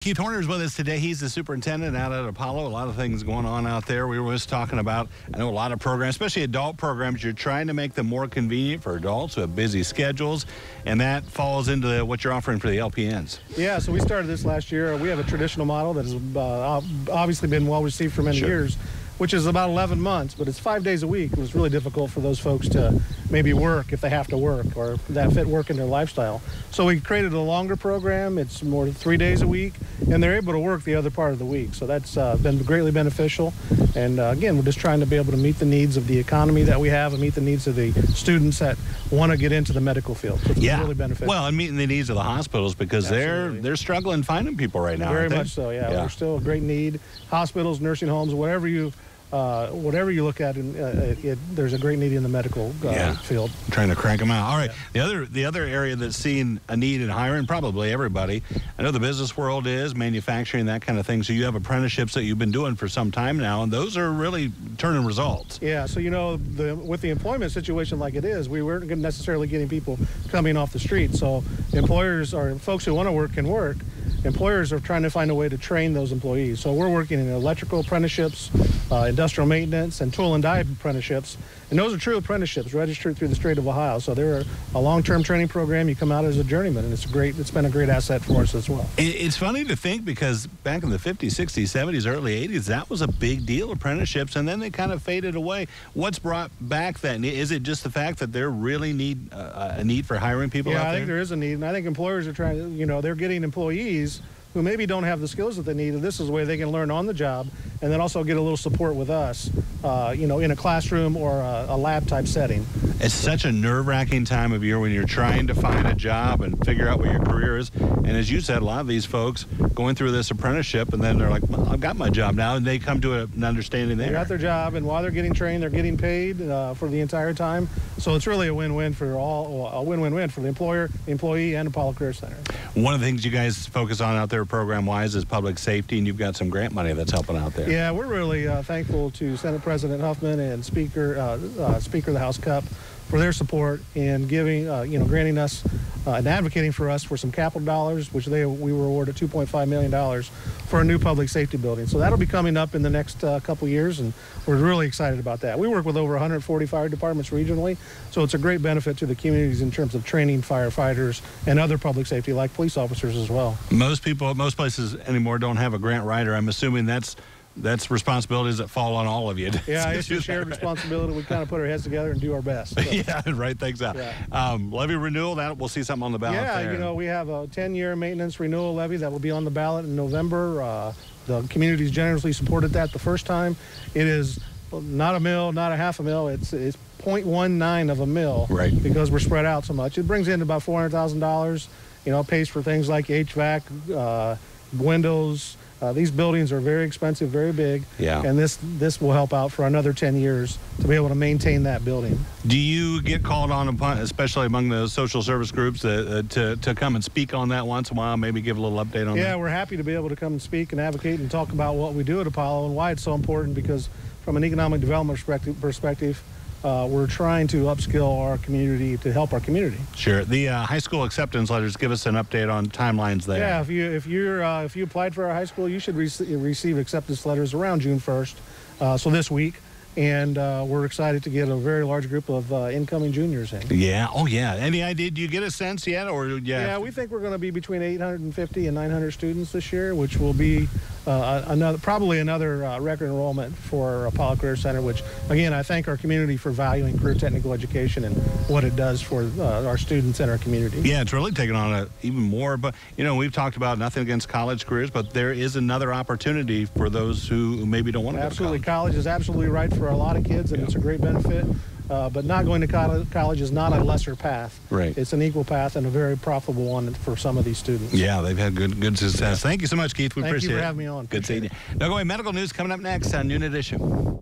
Keith Horner is with us today. He's the superintendent out at Apollo. A lot of things going on out there. We were just talking about, I know a lot of programs, especially adult programs, you're trying to make them more convenient for adults who have busy schedules, and that falls into what you're offering for the LPNs. Yeah, so we started this last year. We have a traditional model that has obviously been well received for many years, which is about 11 months, but it's 5 days a week. It was really difficult for those folks to maybe work if they have to work or that fit work in their lifestyle. So we created a longer program. It's more than 3 days a week, and they're able to work the other part of the week. So that's been greatly beneficial. And again, we're just trying to be able to meet the needs of the economy that we have and meet the needs of the students that want to get into the medical field. So it's really beneficial. Well, and meeting the needs of the hospitals because they're struggling finding people right now. Very much so, yeah. There's still a great need. Hospitals, nursing homes, whatever you look at, there's a great need in the medical field. Trying to crank them out. All right. The other area that's seeing a need in hiring, probably everybody. I know the business world is manufacturing, that kind of thing. So you have apprenticeships that you've been doing for some time now, and those are really turning results. Yeah. So with the employment situation like it is, we weren't necessarily getting people coming off the street. So employers or folks who want to work can work. Employers are trying to find a way to train those employees. So we're working in electrical apprenticeships, industrial maintenance, and tool and die apprenticeships. And those are true apprenticeships registered through the state of Ohio. So they're a long-term training program. You come out as a journeyman, and it's been a great asset for us as well. It's funny to think because back in the 50s, 60s, 70s, early 80s, that was a big deal, apprenticeships, and then they kind of faded away. What's brought back that? Is it just the fact that there really a need for hiring people out there? Yeah, I think there is a need, and I think employers are trying to, they're getting employees who maybe don't have the skills that they need, and this is a way they can learn on the job and then also get a little support with us, in a classroom or a lab type setting. It's such a nerve-wracking time of year when you're trying to find a job and figure out what your career is. And as you said, a lot of these folks going through this apprenticeship and then they're like, well, I've got my job now, and they come to an understanding there. They got their job, and while they're getting trained, they're getting paid for the entire time. So it's really a win-win for a win-win-win for the employer, the employee, and Apollo Career Center. One of the things you guys focus on out there program-wise is public safety, and you've got some grant money that's helping out there. Yeah, we're really thankful to Senate President Huffman and Speaker of the House Cupp for their support in giving, granting us and advocating for us for some capital dollars, which we were awarded $2.5 million for a new public safety building. So that'll be coming up in the next couple years, and we're really excited about that. We work with over 140 fire departments regionally, so it's a great benefit to the communities in terms of training firefighters and other public safety, like police officers as well. Most places anymore don't have a grant writer. I'm assuming that's responsibilities that fall on all of you. Yeah, it's a shared responsibility. We kind of put our heads together and do our best. So. Yeah, write things out. Yeah. Levy renewal, we'll see something on the ballot there. Yeah, we have a 10-year maintenance renewal levy that will be on the ballot in November. The community's generously supported that the first time. It is not a mill, not a half a mill. It's 0.19 of a mill, right? Because we're spread out so much. It brings in about $400,000. Pays for things like HVAC, windows. These buildings are very expensive, very big, and this will help out for another 10 years to be able to maintain that building. Do you get called on, especially among the social service groups, to come and speak on that once in a while, maybe give a little update on that? Yeah, we're happy to be able to come and speak and advocate and talk about what we do at Apollo and why it's so important, because from an economic development perspective, we're trying to upskill our community to help our community. Sure. The high school acceptance letters, give us an update on timelines there. Yeah, if you applied for our high school, you should receive acceptance letters around June 1st, so this week. And we're excited to get a very large group of incoming juniors in. Yeah. Oh, yeah. Any idea? Do you get a sense yet? Yeah, we think we're going to be between 850 and 900 students this year, which will be probably another record enrollment for Apollo Career Center, which, again, I thank our community for valuing career technical education and what it does for our students and our community. Yeah, it's really taken on even more. But, we've talked about nothing against college careers, but there is another opportunity for those who maybe don't want to go to college. Absolutely. College is absolutely right for a lot of kids, and it's a great benefit. But not going to college is not a lesser path. Right. It's an equal path and a very profitable one for some of these students. Yeah, they've had good success. Thank you so much, Keith. We appreciate it. Thank you for having me on. Good seeing you. Now, medical news coming up next on Noon Edition.